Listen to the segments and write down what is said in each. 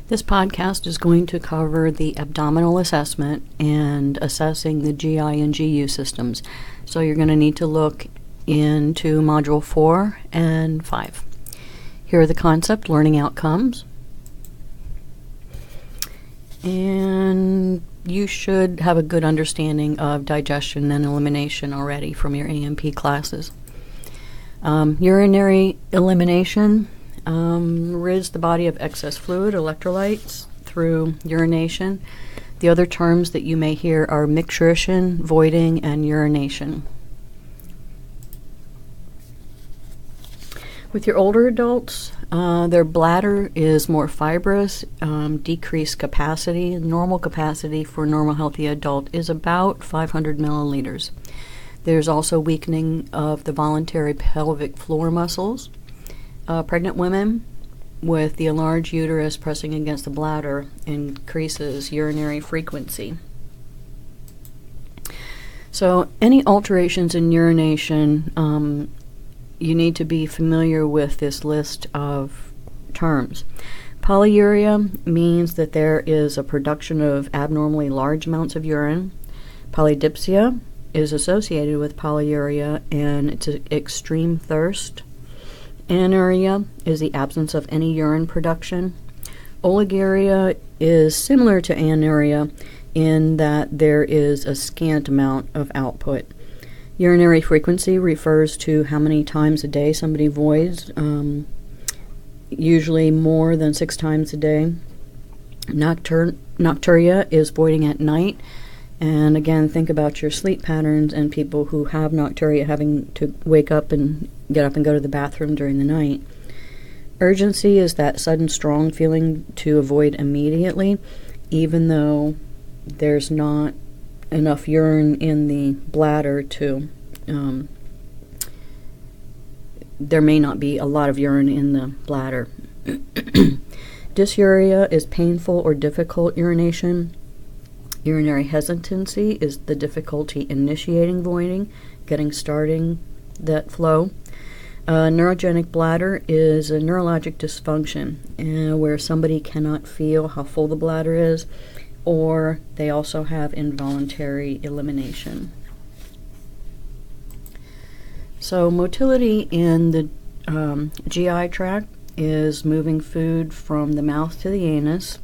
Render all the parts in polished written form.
This podcast is going to cover the abdominal assessment and assessing the GI and GU systems. So you're going to need to look into Module 4 and 5. Here are the concept learning outcomes. And you should have a good understanding of digestion and elimination already from your AMP classes. Urinary elimination rids the body of excess fluid, electrolytes, through urination. The other terms that you may hear are micturition, voiding, and urination. With your older adults, their bladder is more fibrous, decreased capacity. Normal capacity for a normal healthy adult is about 500 milliliters. There's also weakening of the voluntary pelvic floor muscles. Pregnant women with the enlarged uterus pressing against the bladder increases urinary frequency. So any alterations in urination, you need to be familiar with this list of terms. Polyuria means that there is a production of abnormally large amounts of urine. Polydipsia is associated with polyuria, and it's extreme thirst. Anuria is the absence of any urine production. Oliguria is similar to anuria in that there is a scant amount of output. Urinary frequency refers to how many times a day somebody voids, usually more than 6 times a day. Nocturia is voiding at night. And again, think about your sleep patterns and people who have nocturia having to wake up and get up and go to the bathroom during the night. Urgency is that sudden strong feeling to avoid immediately, even though there's not enough urine in the bladder to, there may not be a lot of urine in the bladder. Dysuria is painful or difficult urination. Urinary hesitancy is the difficulty initiating voiding, starting that flow. Neurogenic bladder is a neurologic dysfunction where somebody cannot feel how full the bladder is, or they also have involuntary elimination. So motility in the GI tract is moving food from the mouth to the anus.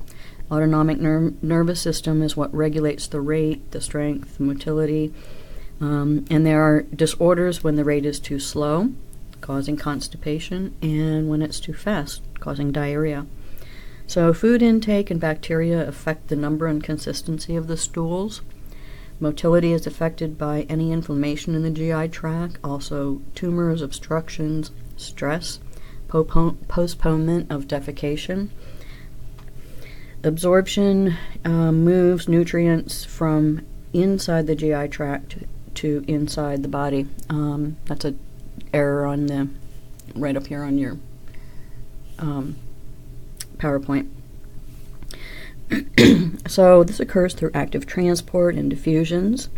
Autonomic nervous system is what regulates the rate, the strength, motility, and there are disorders when the rate is too slow, causing constipation, and when it's too fast, causing diarrhea. So food intake and bacteria affect the number and consistency of the stools. Motility is affected by any inflammation in the GI tract, also tumors, obstructions, stress, postponement of defecation. Absorption moves nutrients from inside the GI tract to inside the body. That's an error on the right up here on your PowerPoint. So this occurs through active transport and diffusions.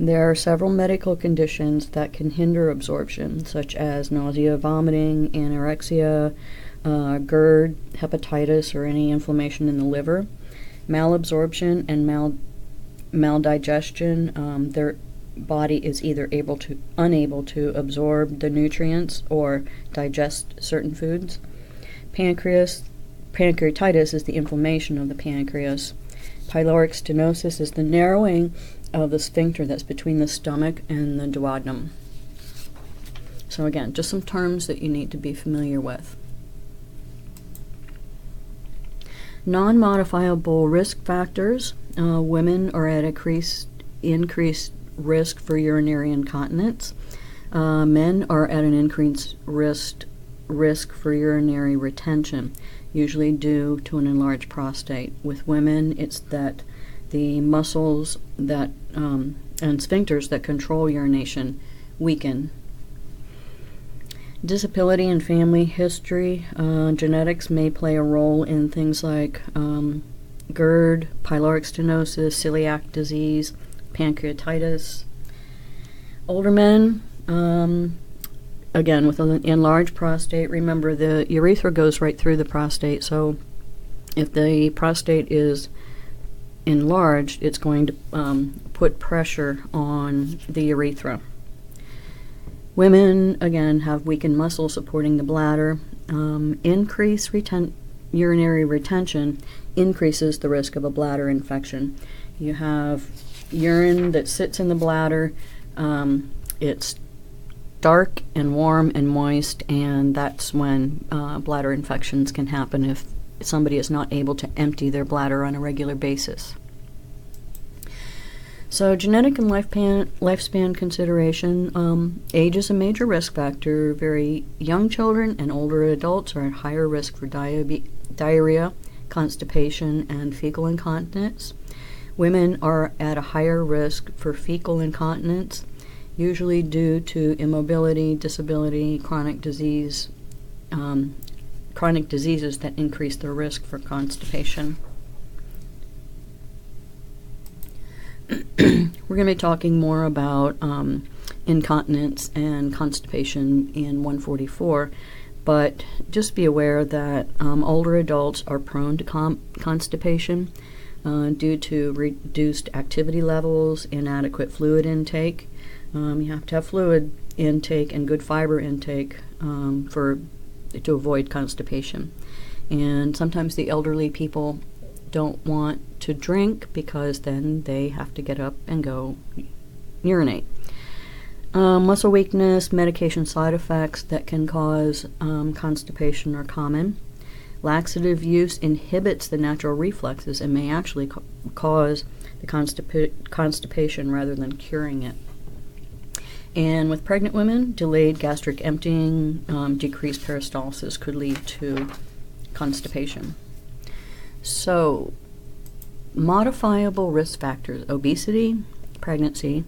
There are several medical conditions that can hinder absorption, such as nausea, vomiting, anorexia, GERD, hepatitis, or any inflammation in the liver. Malabsorption and maldigestion, their body is either unable to absorb the nutrients or digest certain foods. Pancreatitis is the inflammation of the pancreas. Pyloric stenosis is the narrowing of the sphincter that's between the stomach and the duodenum. So again, just some terms that you need to be familiar with. Non-modifiable risk factors. Women are at increased risk for urinary incontinence. Men are at an increased risk for urinary retention, usually due to an enlarged prostate. With women, it's that the muscles that and sphincters that control urination weaken. Disability and family history. Genetics may play a role in things like GERD, pyloric stenosis, celiac disease, pancreatitis. Older men, again, with an enlarged prostate, remember the urethra goes right through the prostate, so If the prostate is enlarged, it's going to put pressure on the urethra. Women, again, have weakened muscles supporting the bladder. Increased urinary retention increases the risk of a bladder infection. You have urine that sits in the bladder. It's dark and warm and moist, and that's when bladder infections can happen if somebody is not able to empty their bladder on a regular basis. So genetic and lifespan consideration. Age is a major risk factor. Very young children and older adults are at higher risk for diarrhea, constipation, and fecal incontinence. Women are at a higher risk for fecal incontinence, usually due to immobility, disability, chronic diseases that increase their risk for constipation. We're going to be talking more about incontinence and constipation in 144, but just be aware that older adults are prone to constipation due to reduced activity levels, inadequate fluid intake. You have to have fluid intake and good fiber intake to avoid constipation. And sometimes the elderly people don't want to drink because then they have to get up and go urinate. Muscle weakness, medication side effects that can cause constipation are common. Laxative use inhibits the natural reflexes and may actually cause the constipation rather than curing it. And with pregnant women, delayed gastric emptying, decreased peristalsis could lead to constipation. So, modifiable risk factors: obesity, pregnancy,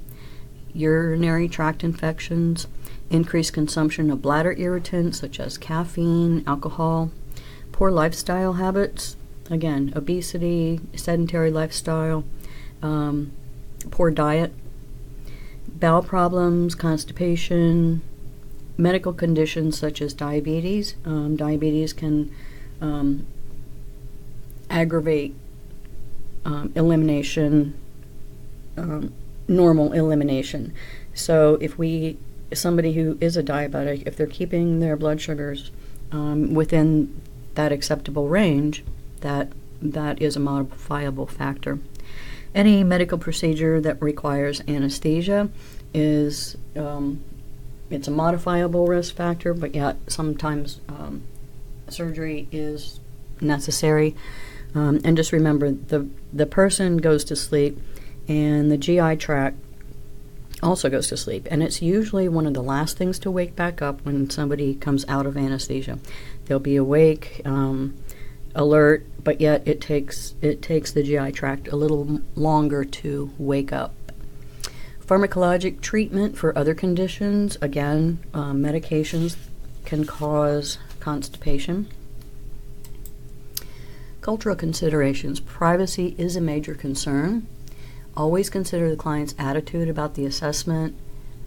urinary tract infections, increased consumption of bladder irritants such as caffeine, alcohol, poor lifestyle habits, again, obesity, sedentary lifestyle, poor diet, bowel problems, constipation, medical conditions such as diabetes. Diabetes can aggravate elimination, normal elimination. So if somebody who is a diabetic, if they're keeping their blood sugars within that acceptable range, that is a modifiable factor. Any medical procedure that requires anesthesia is it's a modifiable risk factor, but yet sometimes surgery is necessary. And just remember, the person goes to sleep and the GI tract also goes to sleep, and it's usually one of the last things to wake back up when somebody comes out of anesthesia. They'll be awake, alert, but yet it takes the GI tract a little longer to wake up. Pharmacologic treatment for other conditions, again, medications can cause constipation. Cultural considerations. Privacy is a major concern. Always consider the client's attitude about the assessment.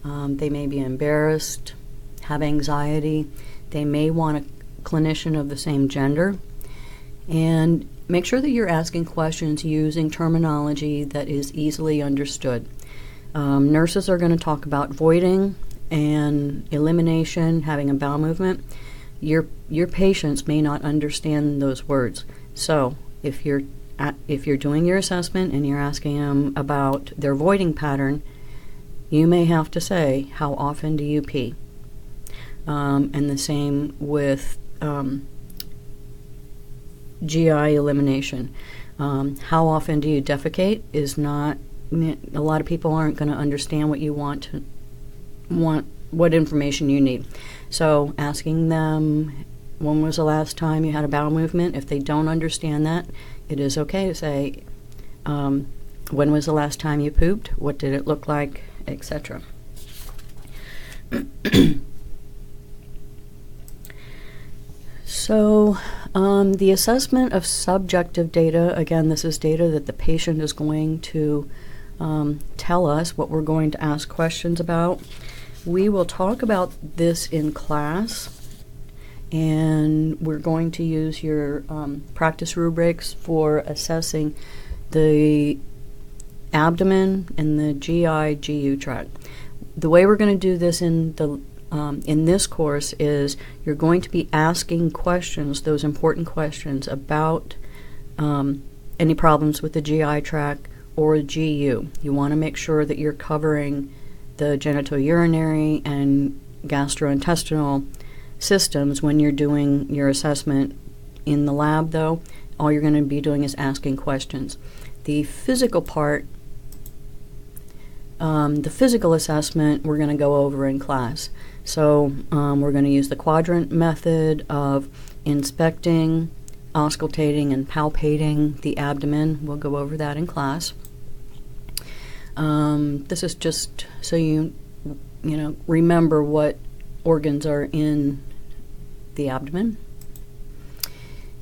They may be embarrassed, have anxiety. They may want a clinician of the same gender. And make sure that you're asking questions using terminology that is easily understood. Nurses are going to talk about voiding and elimination, having a bowel movement. Your patients may not understand those words. So if you're doing your assessment and you're asking them about their voiding pattern, you may have to say, how often do you pee? And the same with GI elimination. How often do you defecate is not, a lot of people aren't going to understand what you want, what information you need. So asking them, when was the last time you had a bowel movement? If they don't understand that, it is okay to say, when was the last time you pooped? What did it look like? Etc. So the assessment of subjective data, again, this is data that the patient is going to tell us what we're going to ask questions about. We will talk about this in class, and we're going to use your practice rubrics for assessing the abdomen and the GI-GU tract. The way we're going to do this in this course is you're going to be asking questions, those important questions about any problems with the GI tract or GU. You want to make sure that you're covering the genitourinary and gastrointestinal systems when you're doing your assessment. In the lab, though, all you're going to be doing is asking questions. The physical part, the physical assessment, we're going to go over in class. So we're going to use the quadrant method of inspecting, auscultating, and palpating the abdomen. We'll go over that in class. This is just so you remember what organs are in the abdomen.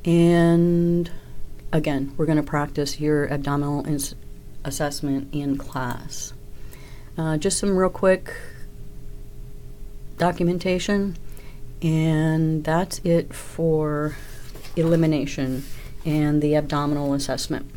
And again, we're going to practice your abdominal assessment in class. Just some real quick documentation, and that's it for elimination and the abdominal assessment.